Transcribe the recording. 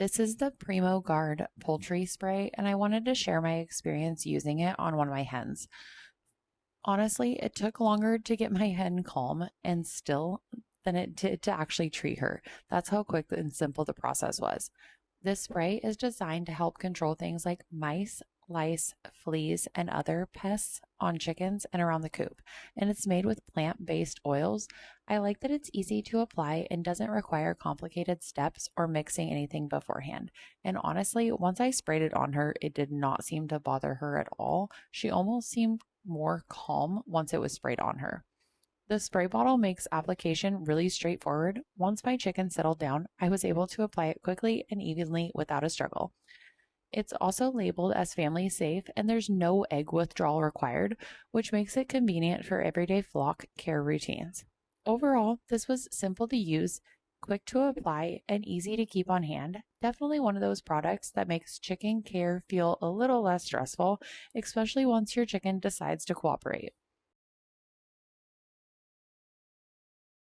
This is the Premo Guard poultry spray, and I wanted to share my experience using it on one of my hens. Honestly, it took longer to get my hen calm and still than it did to actually treat her. That's how quick and simple the process was. This spray is designed to help control things like mice, lice, fleas, and other pests on chickens and around the coop. And it's made with plant-based oils. I like that it's easy to apply and doesn't require complicated steps or mixing anything beforehand. And honestly, once I sprayed it on her, it did not seem to bother her at all. She almost seemed more calm once it was sprayed on her. The spray bottle makes application really straightforward. Once my chicken settled down, I was able to apply it quickly and evenly without a struggle. It's also labeled as family safe, and there's no egg withdrawal required, which makes it convenient for everyday flock care routines. Overall, this was simple to use, quick to apply, and easy to keep on hand. Definitely one of those products that makes chicken care feel a little less stressful, especially once your chicken decides to cooperate.